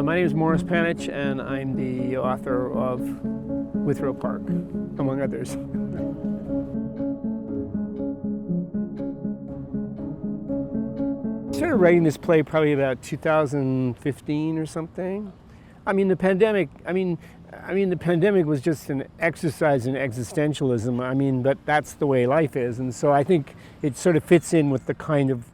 My name is Morris Panych, and I'm the author of Withrow Park, among others. I started writing this play probably about 2015 or something. The pandemic was just an exercise in existentialism. But that's the way life is, and so I think it sort of fits in with the kind of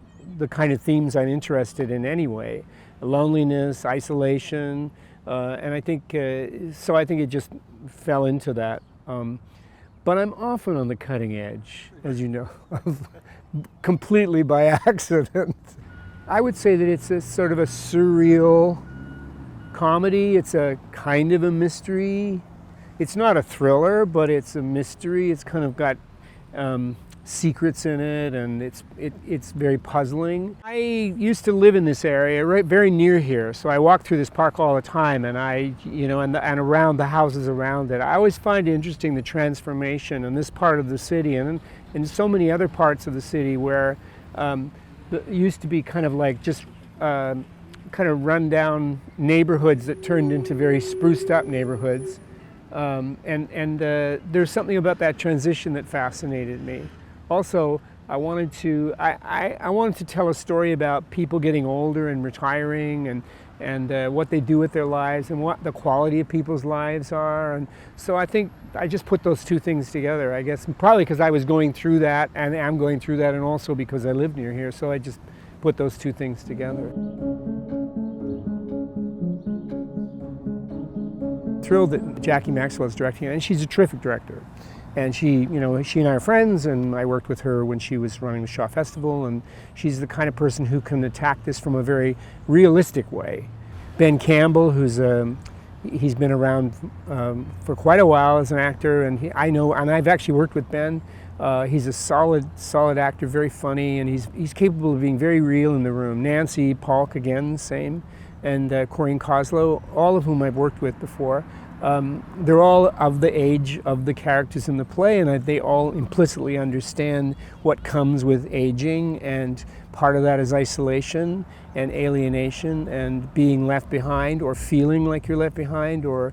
themes I'm interested in anyway. Loneliness, isolation, and I think it just fell into that. But I'm often on the cutting edge, as you know, completely by accident. I would say that it's a sort of a surreal comedy. It's a kind of a mystery. It's not a thriller, but it's a mystery. It's kind of got secrets in it, and it's very puzzling. I used to live in this area, right, very near here, so I walk through this park all the time, and and around the houses around it. I always find it interesting the transformation in this part of the city, and in so many other parts of the city where it used to be kind of like just kind of run-down neighborhoods that turned into very spruced-up neighborhoods. There's something about that transition that fascinated me. Also, I wanted to tell a story about people getting older and retiring, and what they do with their lives, and what the quality of people's lives are. And so I think I just put those two things together, I guess, probably because I was going through that, and am going through that, and also because I live near here. So I just put those two things together. Thrilled that Jackie Maxwell is directing it, and she's a terrific director. And she and I are friends, and I worked with her when she was running the Shaw Festival, and she's the kind of person who can attack this from a very realistic way. Ben Campbell, he's been around for quite a while as an actor, and I've actually worked with Ben. He's a solid actor, very funny, and he's capable of being very real in the room. Nancy, Palk, again, same, and Corrine Koslo, all of whom I've worked with before. They're all of the age of the characters in the play, and they all implicitly understand what comes with aging, and part of that is isolation and alienation and being left behind, or feeling like you're left behind, or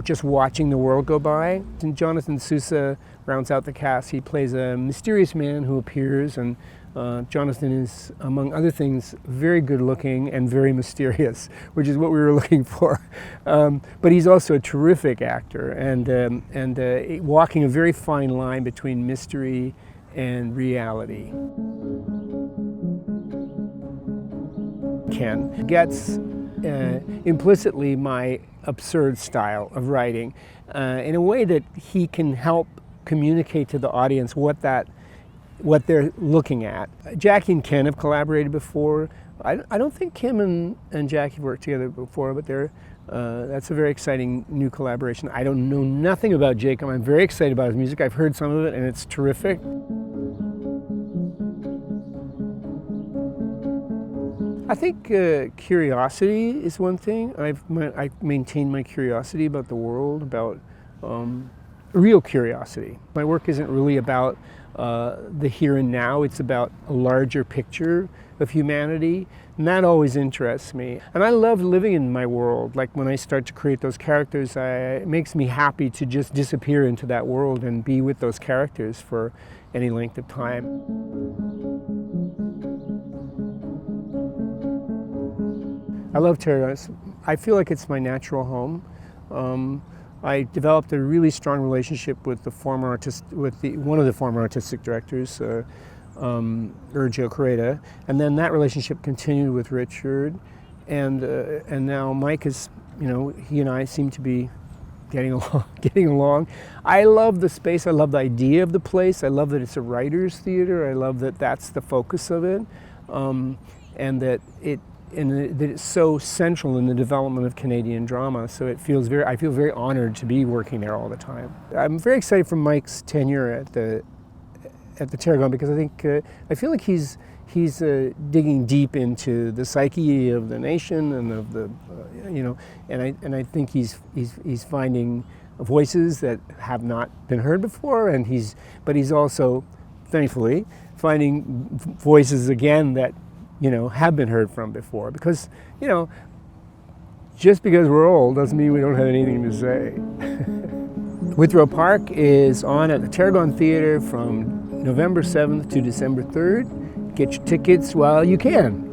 just watching the world go by. And Johnathan Sousa rounds out the cast. He plays a mysterious man who appears, and Johnathan is, among other things, very good looking and very mysterious, which is what we were looking for. But he's also a terrific actor, and walking a very fine line between mystery and reality. Ken gets implicitly my absurd style of writing in a way that he can help communicate to the audience what they're looking at. Jackie and Ken have collaborated before. I don't think Kim and Jackie have worked together before, but that's a very exciting new collaboration. I don't know nothing about Jacob. I'm very excited about his music. I've heard some of it, and it's terrific. I think curiosity is one thing. I've maintained my curiosity about the world, about real curiosity. My work isn't really about the here and now. It's about a larger picture of humanity, and that always interests me. And I love living in my world. Like when I start to create those characters, it makes me happy to just disappear into that world and be with those characters for any length of time. I love Teragon. I feel like it's my natural home. I developed a really strong relationship with one of the former artistic directors, Sergio Correda, and then that relationship continued with Richard, and now Mike is, he and I seem to be getting along. I love the space. I love the idea of the place. I love that it's a writer's theater. I love that that's the focus of it, and that it's so central in the development of Canadian drama. So I feel very honored to be working there all the time. I'm very excited for Mike's tenure at the Teragon, because I feel like he's digging deep into the psyche of the nation and of the and I think he's finding voices that have not been heard before, but he's also thankfully finding voices again that have been heard from before, because just because we're old doesn't mean we don't have anything to say. Withrow Park is on at the Teragon Theatre from November 7th to December 3rd. Get your tickets while you can.